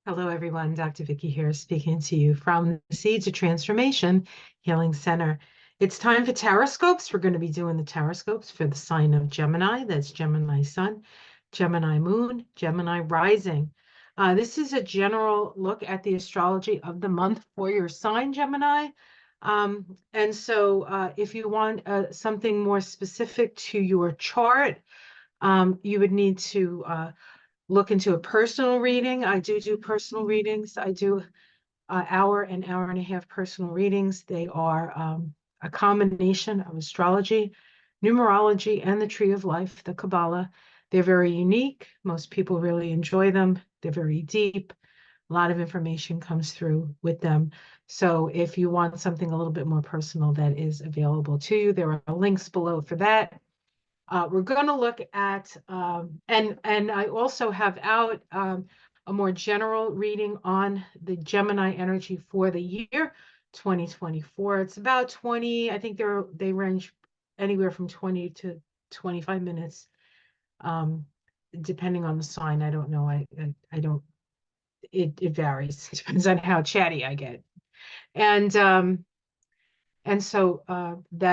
Hello, everyone. Dr. Vicky here, speaking to you from the Seeds of Transformation Healing Center. It's time for Taroscopes. We're going to be doing the Taroscopes for the sign of Gemini. That's Gemini Sun, Gemini Moon, Gemini Rising. This is a general look at the astrology of the month for your sign, Gemini. If you want something more specific to your chart, you would need to look into a personal reading. I do personal readings. I do hour and hour and a half personal readings. They are a combination of astrology, numerology, and the tree of life, the Kabbalah. They're very unique. Most people really enjoy them. They're very deep. A lot of information comes through with them. So if you want something a little bit more personal, that is available to you. There are links below for that. We're going to look at, and I also have out a more general reading on the Gemini energy for the year 2024. It's about 20, I think they range anywhere from 20 to 25 minutes, depending on the sign. I don't know. I don't, it varies. It depends on how chatty I get. And that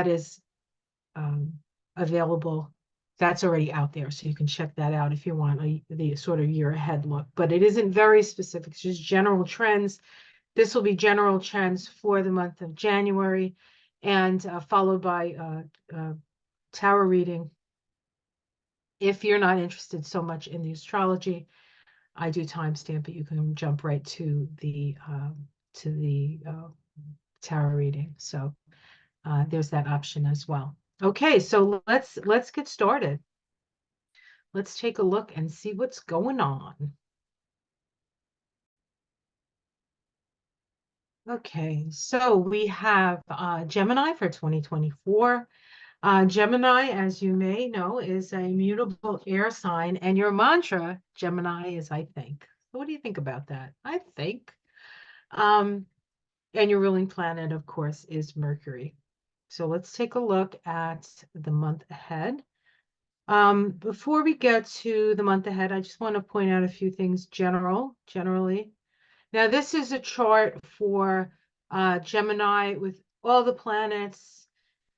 is available. That's already out there, so you can check that out if you want the sort of year ahead look. But it isn't very specific, it's just general trends. This will be general trends for the month of January, and followed by tarot reading. If you're not interested so much in the astrology, I do timestamp it. You can jump right to the tarot reading. So there's that option as well. Okay, so let's get started. Let's take a look and see what's going on. Okay, so we have Gemini for 2024. Gemini, as you may know, is a mutable air sign, and your mantra, Gemini, is I think. So what do you think about that? I think. And your ruling planet, of course, is Mercury. So let's take a look at the month ahead. Before we get to the month ahead, I just want to point out a few things generally. Now, this is a chart for Gemini with all the planets,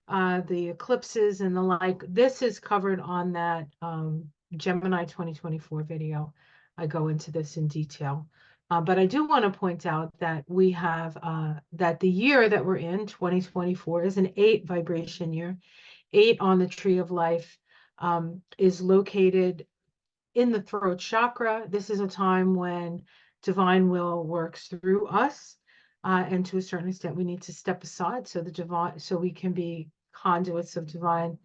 the eclipses and the like. This is covered on that Gemini 2024 video. I go into this in detail. But I do want to point out that we have that the year that we're in, 2024, is an 8 vibration year. 8 on the tree of life is located in the throat chakra. This is a time when divine will works through us. And to a certain extent, we need to step aside so we can be conduits of divine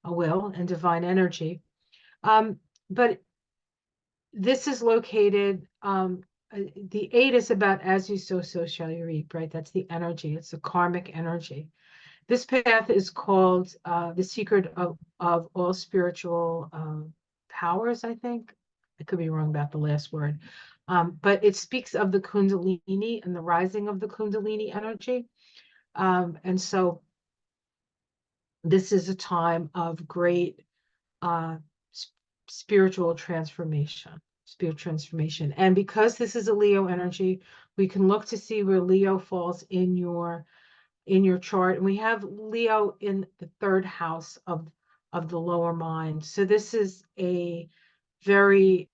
will and divine energy. But this is located, the 8 is about as you sow, so shall you reap, right? That's the energy. It's a karmic energy. This path is called the secret of all spiritual powers, I think. I could be wrong about the last word. But it speaks of the Kundalini and the rising of the Kundalini energy. And so this is a time of great spiritual transformation. And because this is a Leo energy, we can look to see where Leo falls in your chart. And we have Leo in the 3rd house of the lower mind. So this is a very,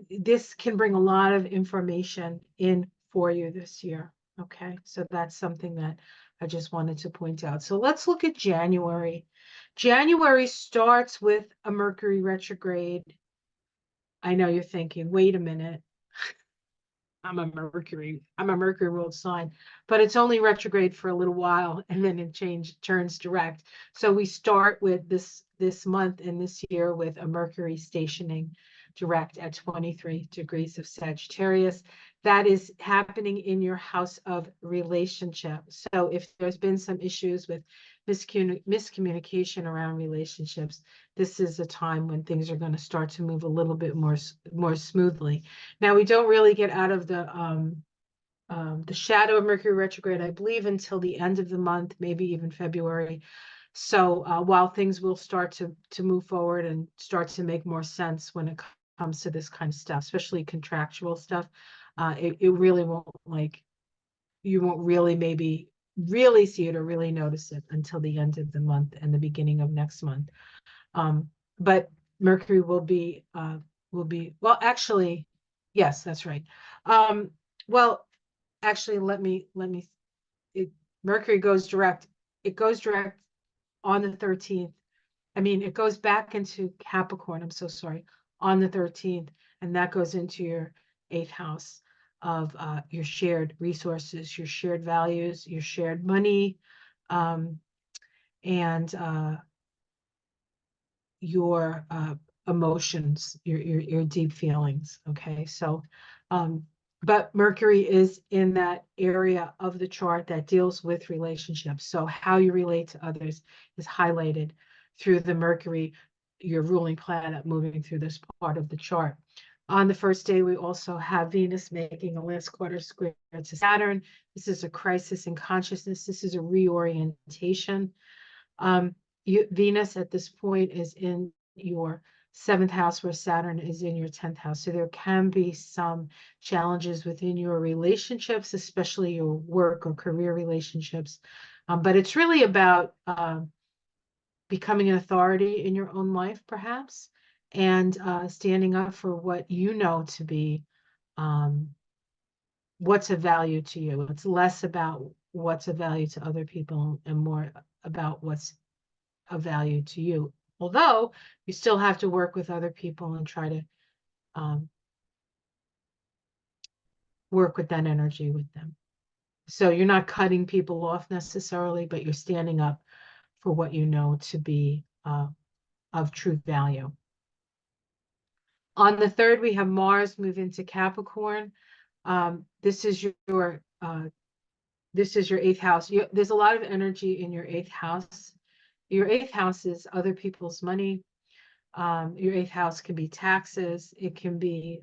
this can bring a lot of information in for you this year. Okay, so that's something that I just wanted to point out. So let's look at January. January starts with a Mercury retrograde. I know you're thinking, wait a minute. I'm a Mercury ruled sign, but it's only retrograde for a little while and then it turns direct. So we start with this month and this year with a Mercury stationing direct at 23 degrees of Sagittarius. That is happening in your house of relationship. So if there's been some issues with miscommunication around relationships, this is a time when things are going to start to move a little bit more smoothly. Now, we don't really get out of the shadow of Mercury retrograde, I believe, until the end of the month, maybe even February. So while things will start to move forward and start to make more sense when it comes to this kind of stuff, especially contractual stuff. It really won't, like, you won't really maybe really see it or really notice it until the end of the month and the beginning of next month. But Mercury well, actually, yes, that's right. Well, actually, Mercury goes direct. It goes direct on the 13th. I mean, it goes back into Capricorn, I'm so sorry, on the 13th, and that goes into your 8th house of your shared resources, your shared values, your shared money, and your emotions, your deep feelings. Okay, so but Mercury is in that area of the chart that deals with relationships. So how you relate to others is highlighted through the Mercury, your ruling planet, moving through this part of the chart. On the first day, we also have Venus making a last quarter square to Saturn. This is a crisis in consciousness. This is a reorientation. Venus at this point is in your 7th house, where Saturn is in your 10th house. So there can be some challenges within your relationships, especially your work or career relationships. But it's really about becoming an authority in your own life, perhaps, and standing up for what you know to be what's of value to you. It's less about what's of value to other people and more about what's of value to you. Although you still have to work with other people and try to work with that energy with them. So you're not cutting people off necessarily, but you're standing up for what you know to be of true value. On the 3rd, we have Mars move into Capricorn. This is your 8th house. There's a lot of energy in your 8th house. Your 8th house is other people's money. Your 8th house can be taxes. It can be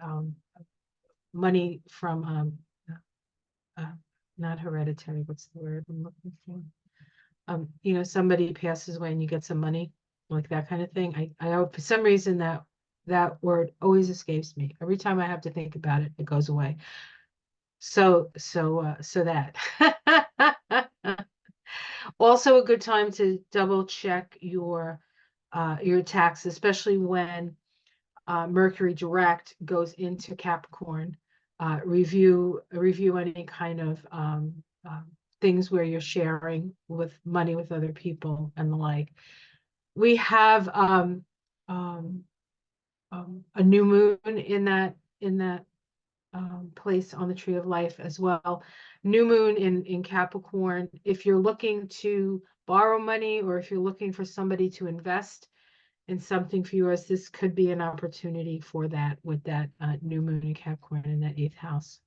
money from not hereditary. What's the word I'm looking for? Somebody passes away and you get some money, like that kind of thing. I for some reason that word always escapes me. Every time I have to think about it, it goes away. So that. Also a good time to double check your taxes, especially when Mercury direct goes into Capricorn. Review any kind of things where you're sharing with money with other people and the like. We have a new moon in that place on the tree of life as well. New moon in Capricorn. If you're looking to borrow money or if you're looking for somebody to invest in something for yours, this could be an opportunity for that with that new moon in Capricorn in that 8th house.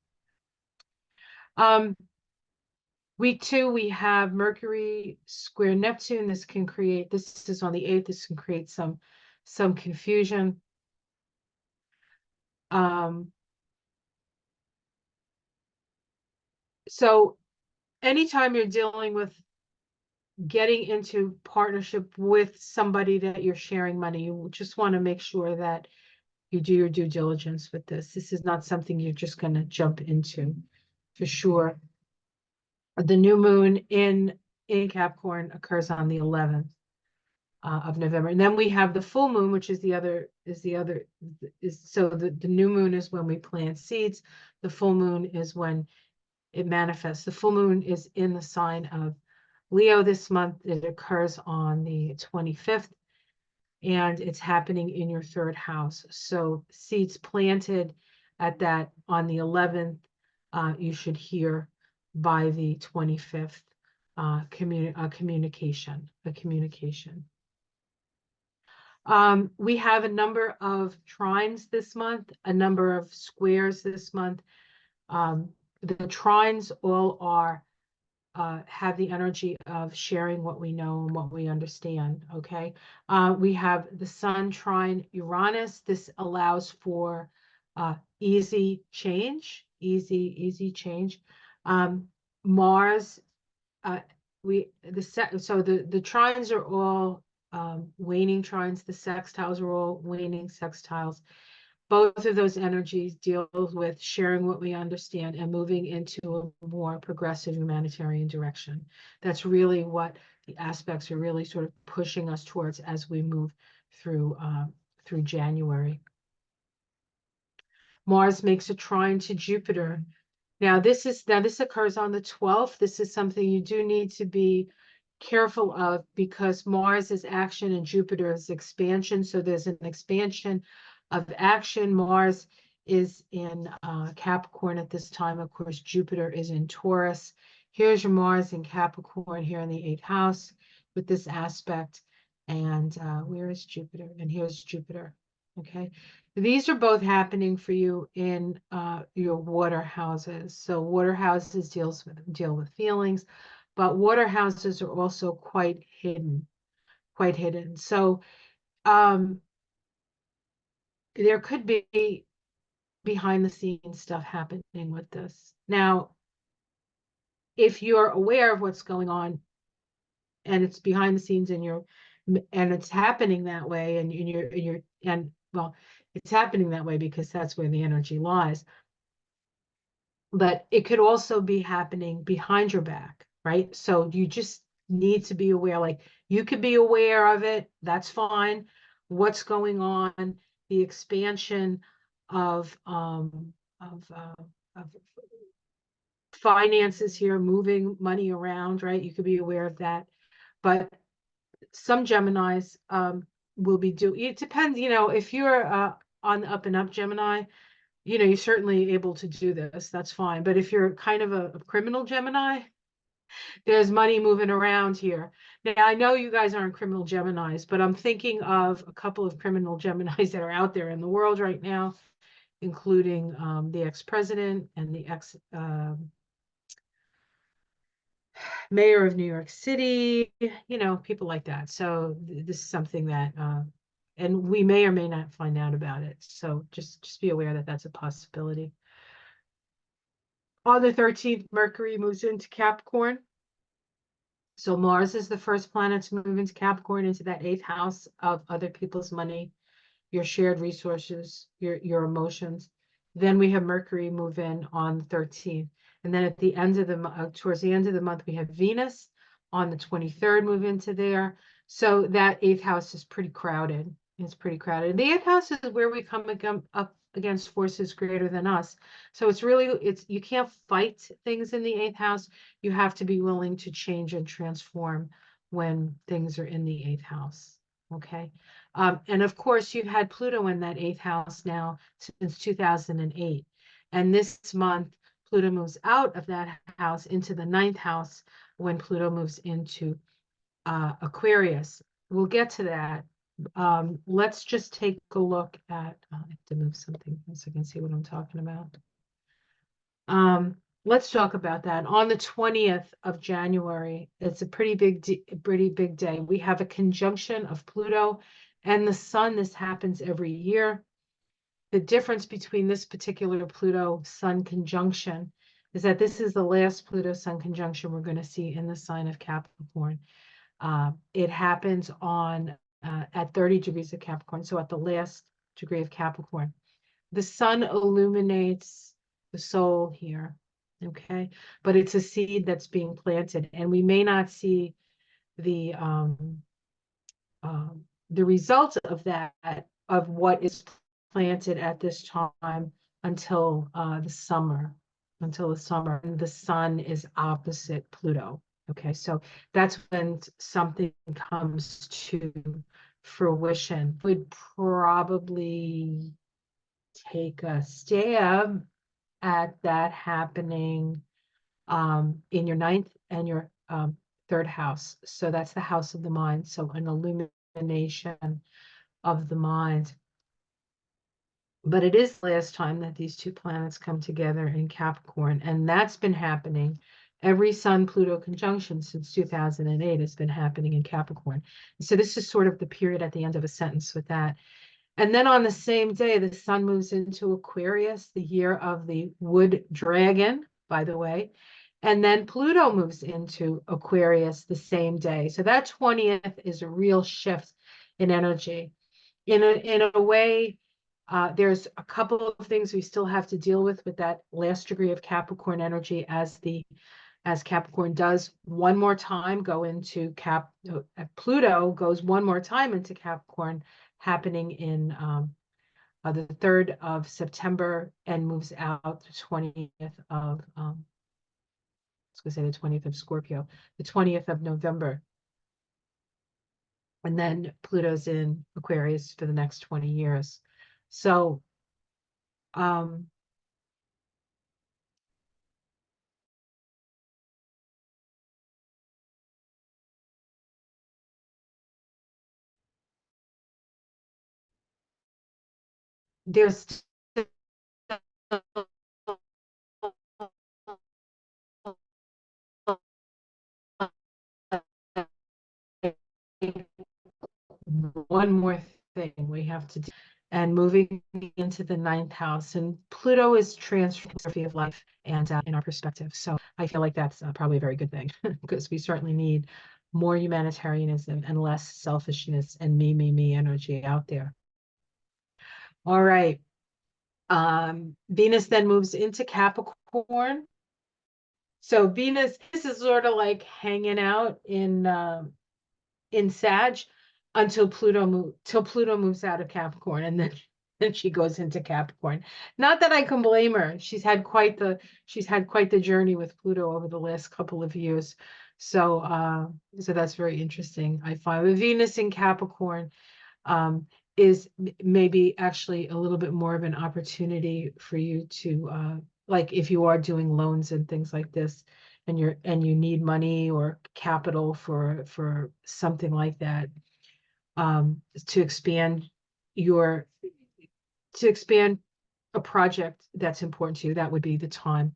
Week 2, we have Mercury square Neptune. This is on the 8th. This can create some confusion. So anytime you're dealing with getting into partnership with somebody that you're sharing money, you just want to make sure that you do your due diligence with this. This is not something you're just going to jump into, for sure. The new moon in Capricorn occurs on the 11th of November, and then we have the full moon, which is so the new moon is when we plant seeds. The full moon is when it manifests. The full moon is in the sign of Leo this month. It occurs on the 25th, and it's happening in your 3rd house. So seeds planted at that on the 11th, you should hear by the 25th communication. We have a number of trines this month, a number of squares this month. The trines all have the energy of sharing what we know and what we understand. Okay. We have the Sun trine Uranus. This allows for easy change, easy change. Mars, so the trines are all waning trines. The sextiles are all waning sextiles. Both of those energies deal with sharing what we understand and moving into a more progressive humanitarian direction. That's really what the aspects are really sort of pushing us towards as we move through through January. Mars makes a trine to Jupiter. Now this occurs on the 12th. This is something you do need to be careful of because Mars is action and Jupiter is expansion. So there's an expansion of action. Mars is in Capricorn at this time. Of course, Jupiter is in Taurus. Here's your Mars in Capricorn here in the 8th house with this aspect. And where is Jupiter? And here's Jupiter. Okay. These are both happening for you in your water houses. So water houses deal with feelings, but water houses are also quite hidden, quite hidden. So there could be behind the scenes stuff happening with this. Now, if you're aware of what's going on and it's behind the scenes and it's happening that way and well, it's happening that way because that's where the energy lies. But it could also be happening behind your back, right? So you just need to be aware, like you could be aware of it, that's fine. What's going on, the expansion of finances here, moving money around, right? You could be aware of that. But some Geminis will be it depends, if you're on the up and up Gemini, you're certainly able to do this. That's fine. But if you're kind of a criminal Gemini, there's money moving around here. Now, I know you guys aren't criminal Geminis, but I'm thinking of a couple of criminal Geminis that are out there in the world right now, including the ex-president and the ex-mayor of New York City, people like that. So this is something that, and we may or may not find out about it. So just be aware that that's a possibility. On the 13th, Mercury moves into Capricorn. So Mars is the first planet to move into Capricorn, into that 8th house of other people's money, your shared resources, your emotions. Then we have Mercury move in on the 13th. And then at the end of the towards the end of the month, we have Venus on the 23rd move into there. So that 8th house is pretty crowded. It's pretty crowded. The 8th house is where we come up against forces greater than us. So you can't fight things in the 8th house. You have to be willing to change and transform when things are in the 8th house. Okay. And of course, you've had Pluto in that 8th house now since 2008. And this month, Pluto moves out of that house into the 9th house when Pluto moves into Aquarius. We'll get to that. Let's just take a look at, I have to move something so I can see what I'm talking about. Let's talk about that. On the 20th of January, it's a pretty big day. We have a conjunction of Pluto and the Sun. This happens every year. The difference between this particular Pluto-Sun conjunction is that this is the last Pluto-Sun conjunction we're going to see in the sign of Capricorn. It happens at 30 degrees of Capricorn, so at the last degree of Capricorn. The Sun illuminates the soul here, okay? But it's a seed that's being planted, and we may not see the results of that, of what is planted at this time until the summer, and the Sun is opposite Pluto. Okay, so that's when something comes to fruition. Would probably take a stab at that happening in your 9th and your 3rd house. So that's the house of the mind. So an illumination of the mind. But it is the last time that these two planets come together in Capricorn, and that's been happening. Every Sun-Pluto conjunction since 2008 has been happening in Capricorn. So this is sort of the period at the end of a sentence with that. And then on the same day, the Sun moves into Aquarius, the year of the wood dragon, by the way. And then Pluto moves into Aquarius the same day. So that 20th is a real shift in energy. In a way, There's a couple of things we still have to deal with that last degree of Capricorn energy as Capricorn does one more time go into Pluto goes one more time into Capricorn, happening in the 3rd of September and moves out the 20th of I was going to say the 20th of Scorpio, the 20th of November. And then Pluto's in Aquarius for the next 20 years. So there's one more thing we have to do. And moving into the 9th house, and Pluto is transforming of life and in our perspective. So I feel like that's probably a very good thing because we certainly need more humanitarianism and less selfishness and me energy out there. All right. Venus then moves into Capricorn. So Venus, this is sort of like hanging out in Sag until Pluto moves out of Capricorn, and then she goes into Capricorn. Not that I can blame her. She's had quite the journey with Pluto over the last couple of years. So so that's very interesting. I find with Venus in Capricorn is maybe actually a little bit more of an opportunity for you to like if you are doing loans and things like this, and you need money or capital for something like that, to expand your to expand a project that's important to you, that would be the time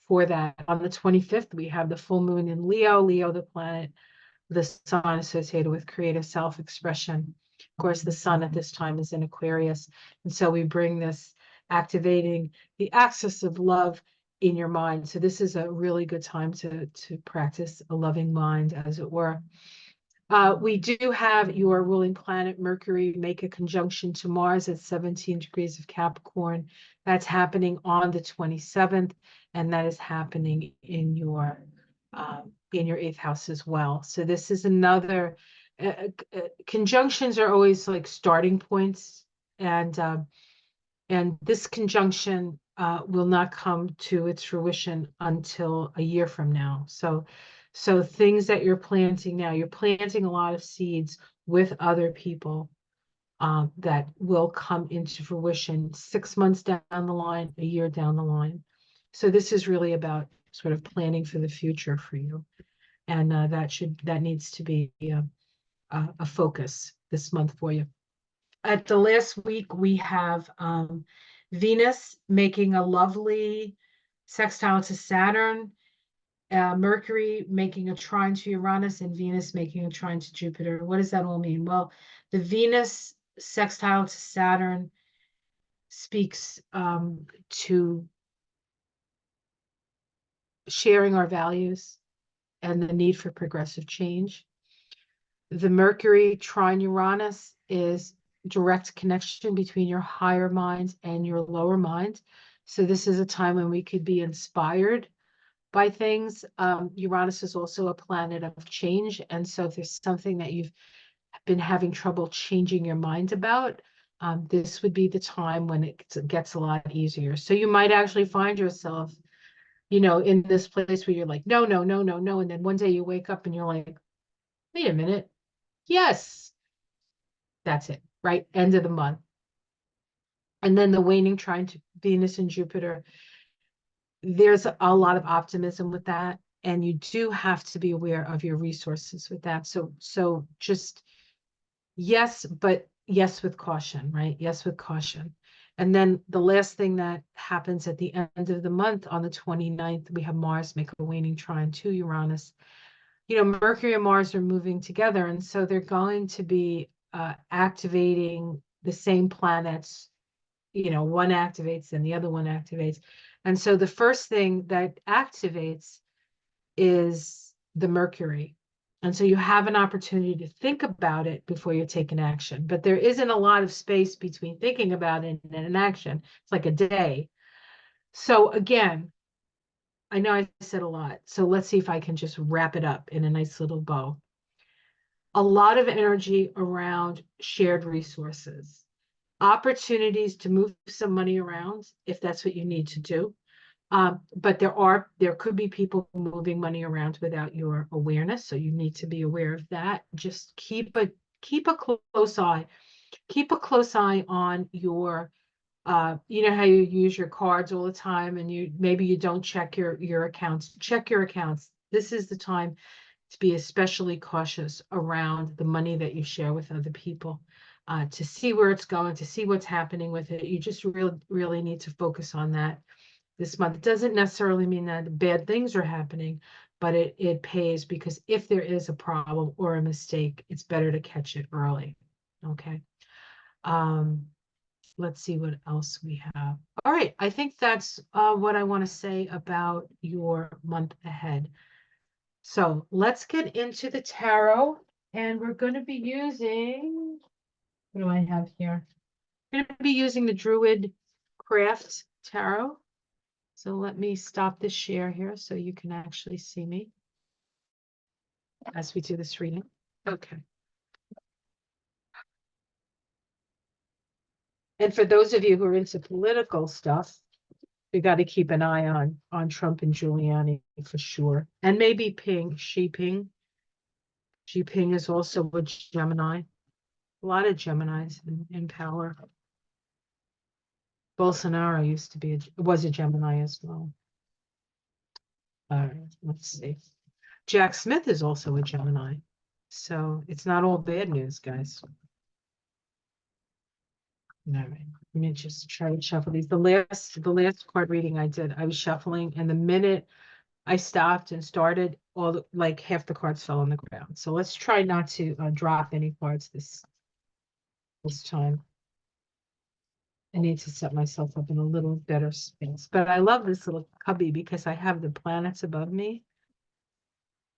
for that. On the 25th, we have the full moon in Leo, the planet, the sun associated with creative self-expression. Of course, the sun at this time is in Aquarius. And so we bring this activating the axis of love in your mind. So this is a really good time to practice a loving mind, as it were. We do have your ruling planet Mercury make a conjunction to Mars at 17 degrees of Capricorn. That's happening on the 27th, and that is happening in your 8th house as well. So this is another conjunctions are always like starting points, and this conjunction will not come to its fruition until a year from now. So things that you're planting now, you're planting a lot of seeds with other people that will come into fruition 6 months down the line, a year down the line. So this is really about sort of planning for the future for you. And that needs to be a focus this month for you. At the last week, we have Venus making a lovely sextile to Saturn, Mercury making a trine to Uranus, and Venus making a trine to Jupiter. What does that all mean? Well, the Venus sextile to Saturn speaks to sharing our values and the need for progressive change. The Mercury trine Uranus is direct connection between your higher mind and your lower mind. So this is a time when we could be inspired by things. Uranus is also a planet of change. And so if there's something that you've been having trouble changing your mind about, this would be the time when it gets a lot easier. So you might actually find yourself, in this place where you're like, no, no, no, no, no. And then one day you wake up and you're like, wait a minute. Yes, that's it, right? End of the month. And then the waning trine to Venus and Jupiter, there's a lot of optimism with that. And you do have to be aware of your resources with that. So just yes, but yes with caution, right? Yes with caution. And then the last thing that happens at the end of the month on the 29th, we have Mars make a waning trine to Uranus. Mercury and Mars are moving together, and so they're going to be activating the same planets. One activates and the other one activates. And so the first thing that activates is the Mercury. And so you have an opportunity to think about it before you take an action. But there isn't a lot of space between thinking about it and an action. It's like a day. So again, I know I said a lot. So let's see if I can just wrap it up in a nice little bow. A lot of energy around shared resources, opportunities to move some money around if that's what you need to do. But there could be people moving money around without your awareness, so you need to be aware of that. Just keep a close eye. Keep a close eye on your you know how you use your cards all the time and you maybe you don't check your accounts. Check your accounts. This is the time to be especially cautious around the money that you share with other people, to see where it's going, to see what's happening with it. You just really need to focus on that this month. It doesn't necessarily mean that bad things are happening, but it pays, because if there is a problem or a mistake, it's better to catch it early. Okay. Um, let's see what else we have. All right, I think that's what I want to say about your month ahead. So let's get into the tarot, and we're going to be using, what do I have here? I'm going to be using the Druidcraft Tarot. So let me stop the share here so you can actually see me as we do this reading. Okay. And for those of you who are into political stuff, we got to keep an eye on Trump and Giuliani for sure. And maybe Ping, Xi Ping. Xi Ping is also a Gemini. A lot of Geminis in power. Bolsonaro used to be was a Gemini as well. All right, let's see. Jack Smith is also a Gemini. So it's not all bad news, guys. All right, let me just try to shuffle these. The last card reading I did, I was shuffling, and the minute I stopped and started, like half the cards fell on the ground. So let's try not to drop any cards this time. I need to set myself up in a little better space. But I love this little cubby because I have the planets above me,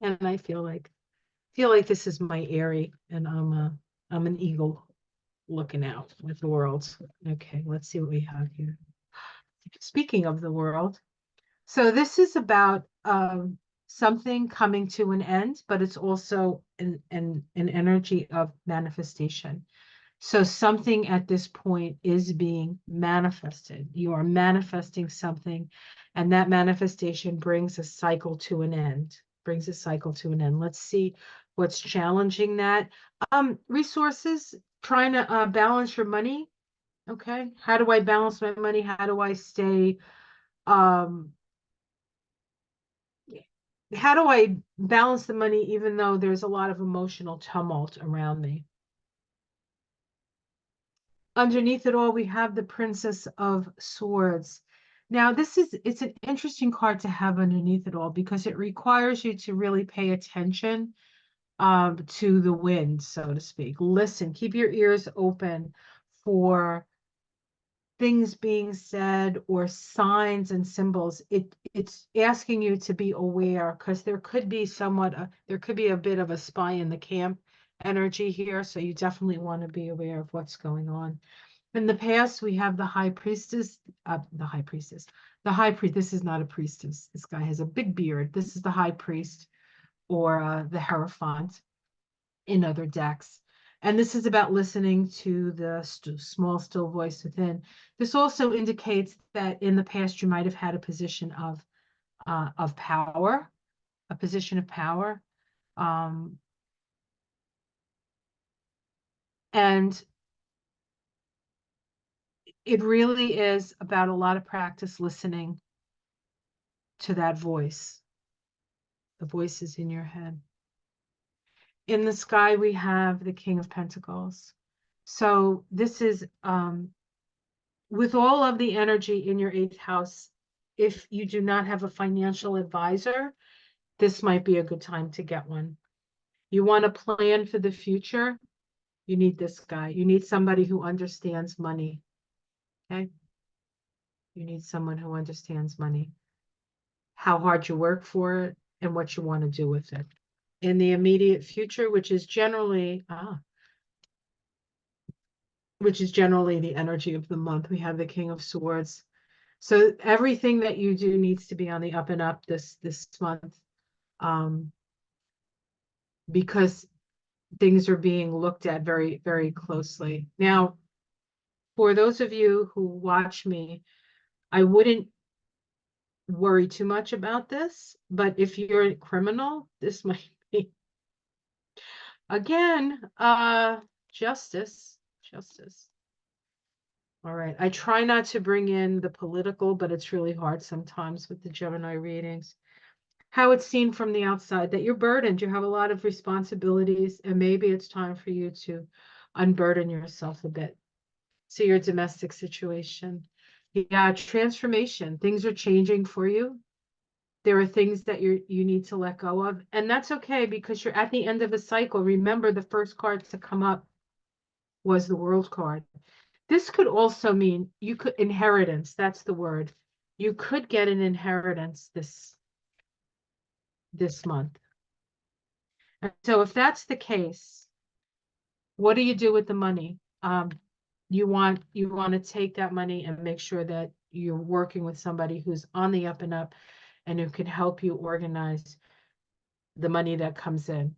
and I feel like this is my Airy, and I'm an eagle looking out with the world. Okay, let's see what we have here. Speaking of the world, so this is about something coming to an end, but it's also an energy of manifestation. So something at this point is being manifested. You are manifesting something, and that manifestation brings a cycle to an end. Brings a cycle to an end. Let's see what's challenging that. Resources, trying to balance your money. Okay, how do I balance my money? How do I stay? How do I balance the money even though there's a lot of emotional tumult around me? Underneath it all, we have the Princess of Swords. Now, it's an interesting card to have underneath it all because it requires you to really pay attention to the wind, so to speak. Listen, keep your ears open for things being said or signs and symbols. It's asking you to be aware because there could be there could be a bit of a spy in the camp energy here. So you definitely want to be aware of what's going on. In the past, we have the high priestess, the high priest. This is not a priestess. This guy has a big beard. This is the high priest or the Hierophant in other decks. And this is about listening to the small, still voice within. This also indicates that in the past, you might have had a position of power, a position of power. And it really is about a lot of practice listening to that voice. The voices in your head. In the sky, we have the King of Pentacles. So this is with all of the energy in your 8th house. If you do not have a financial advisor, this might be a good time to get one. You want to plan for the future, you need this guy. You need somebody who understands money. Okay? You need someone who understands money, how hard you work for it, and what you want to do with it. in the immediate future, which is generally the energy of the month. We have the King of Swords. So everything that you do needs to be on the up and up this month, because things are being looked at very, very closely. Now, for those of you who watch me, I wouldn't worry too much about this, but if you're a criminal, this might be, again, justice. All right. I try not to bring in the political, but it's really hard sometimes with the Gemini readings. How it's seen from the outside, that you're burdened, you have a lot of responsibilities, and maybe it's time for you to unburden yourself a bit. See your domestic situation. Yeah, transformation. Things are changing for you. There are things that you need to let go of, and that's okay because you're at the end of a cycle. Remember, the first card to come up was the World card. This could also mean you could inheritance. That's the word. You could get an inheritance this month. And so if that's the case, what do you do with the money? You want to take that money and make sure that you're working with somebody who's on the up and up and who can help you organize the money that comes in.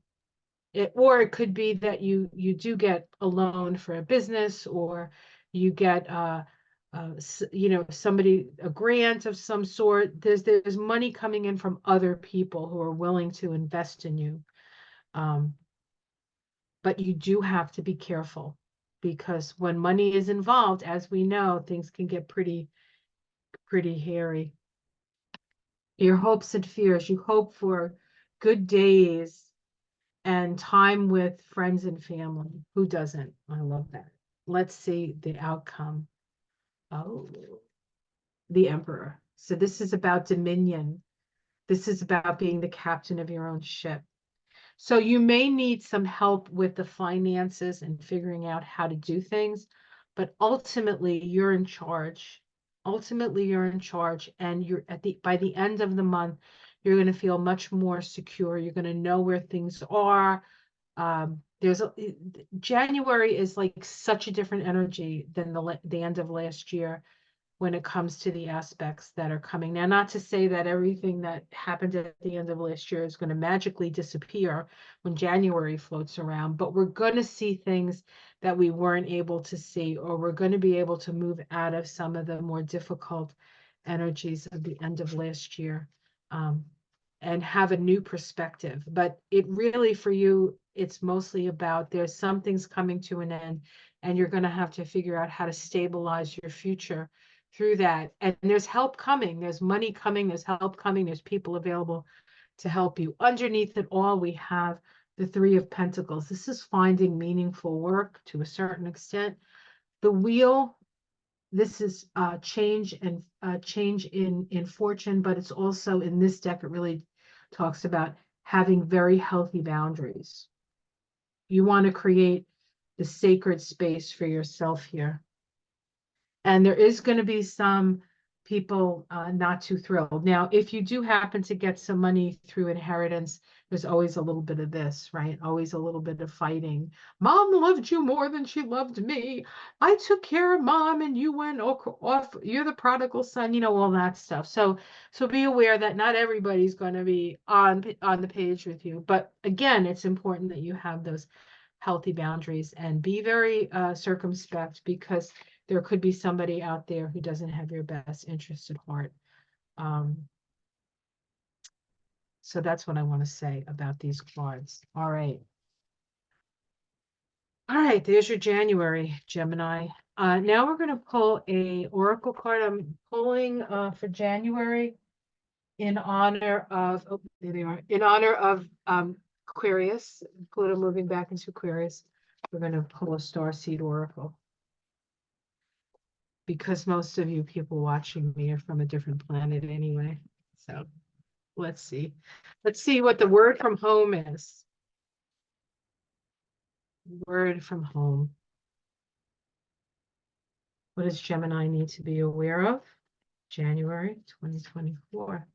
Or it could be that you do get a loan for a business, or you get somebody, a grant of some sort. There's money coming in from other people who are willing to invest in you. But you do have to be careful, because when money is involved, as we know, things can get pretty hairy. Your hopes and fears, you hope for good days and time with friends and family. Who doesn't? I love that. Let's see the outcome. Oh, the Emperor. So this is about dominion. This is about being the captain of your own ship. So you may need some help with the finances and figuring out how to do things, but ultimately you're in charge. Ultimately you're in charge, and you're by the end of the month, you're going to feel much more secure. You're going to know where things are. January is like such a different energy than the end of last year when it comes to the aspects that are coming. Now, not to say that everything that happened at the end of last year is going to magically disappear when January floats around, but we're going to see things that we weren't able to see, or we're going to be able to move out of some of the more difficult energies of the end of last year, and have a new perspective. But it really, for you, it's mostly about there's some things coming to an end, and you're going to have to figure out how to stabilize your future through that. And there's help coming, there's money coming, there's help coming, there's people available to help you. Underneath it all, we have the Three of Pentacles. This is finding meaningful work to a certain extent. The Wheel, this is change in fortune, but it's also in this deck, it really talks about having very healthy boundaries. You want to create the sacred space for yourself here. And there is going to be some people not too thrilled. Now, if you do happen to get some money through inheritance, there's always a little bit of this, right? Always a little bit of fighting. Mom loved you more than she loved me. I took care of mom and you went off. You're the prodigal son, all that stuff. So be aware that not everybody's going to be on the page with you. But again, it's important that you have those healthy boundaries and be very circumspect, because there could be somebody out there who doesn't have your best interest at heart. So that's what I want to say about these cards. All right. All right, there's your January, Gemini. Now we're going to pull a oracle card. I'm pulling for January in honor of, oh, there they are, in honor of Aquarius, Pluto moving back into Aquarius. We're going to pull a Starseed Oracle, because most of you people watching me are from a different planet anyway. So let's see. Let's see what the word from home is. Word from home. What does Gemini need to be aware of? January 2024.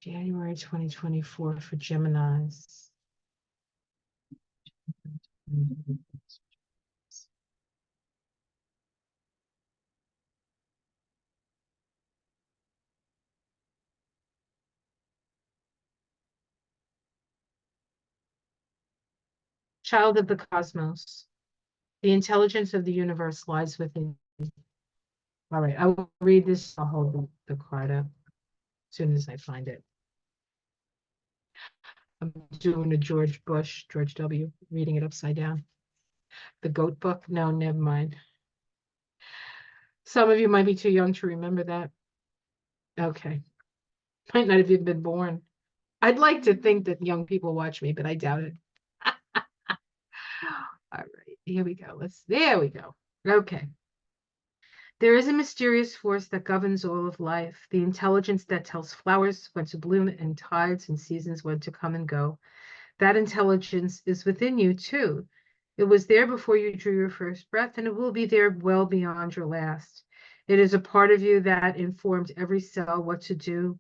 January 2024 for Geminis. Child of the cosmos. The intelligence of the universe lies within you. All right, I will read this. I'll hold the card up as soon as I find it. I'm doing a George W., reading it upside down. The goat book? No, never mind. Some of you might be too young to remember that. Okay. Might not have even been born. I'd like to think that young people watch me, but I doubt it. All right, here we go. There we go. Okay. There is a mysterious force that governs all of life, the intelligence that tells flowers when to bloom and tides and seasons when to come and go. That intelligence is within you too. It was there before you drew your first breath, and it will be there well beyond your last. It is a part of you that informed every cell what to do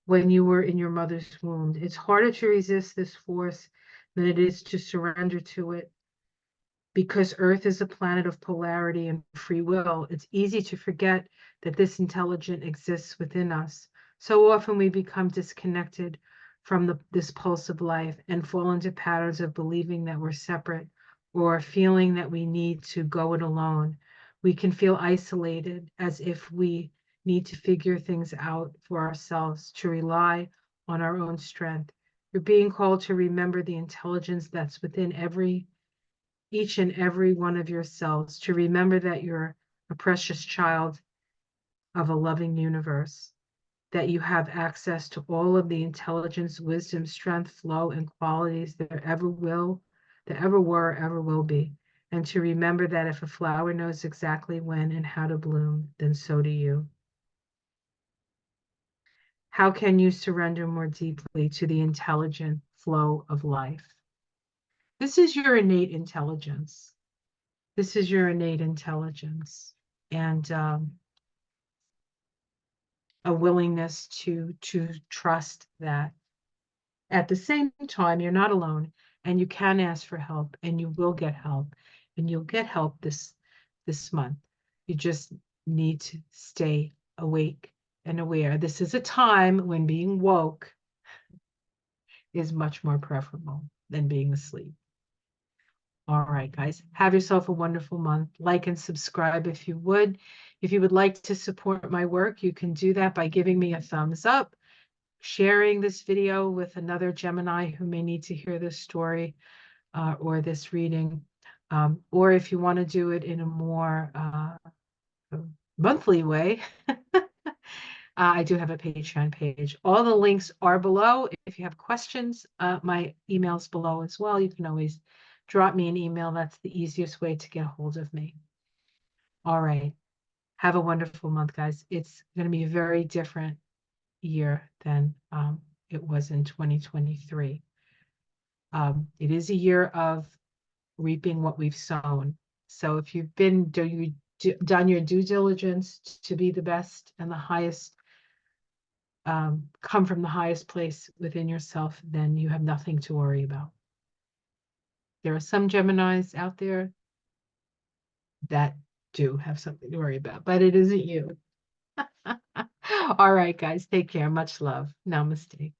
when you were in your mother's womb. It's harder to resist this force than it is to surrender to it. Because Earth is a planet of polarity and free will, it's easy to forget that this intelligence exists within us. So often we become disconnected from this pulse of life and fall into patterns of believing that we're separate or feeling that we need to go it alone. We can feel isolated, as if we need to figure things out for ourselves, to rely on our own strength. You're being called to remember the intelligence that's within each and every one of your cells, to remember that you're a precious child of a loving universe, that you have access to all of the intelligence, wisdom, strength, flow, and qualities that ever were, ever will be. And to remember that if a flower knows exactly when and how to bloom, then so do you. How can you surrender more deeply to the intelligent flow of life? This is your innate intelligence. This is your innate intelligence, and a willingness to trust that. At the same time, you're not alone, and you can ask for help, and you will get help, and you'll get help this month. You just need to stay awake and aware. This is a time when being woke is much more preferable than being asleep. All right, guys, have yourself a wonderful month. Like and subscribe if you would. If you would like to support my work, you can do that by giving me a thumbs up, sharing this video with another Gemini who may need to hear this story or this reading. Or if you want to do it in a more monthly way, I do have a Patreon page. All the links are below. If you have questions, my email's below as well. You can always drop me an email. That's the easiest way to get a hold of me. All right. Have a wonderful month, guys. It's going to be a very different year than it was in 2023. It is a year of reaping what we've sown. So if you've done your due diligence to be the best and the highest, come from the highest place within yourself, then you have nothing to worry about. There are some Geminis out there that do have something to worry about, but it isn't you. All right, guys, take care. Much love. Namaste.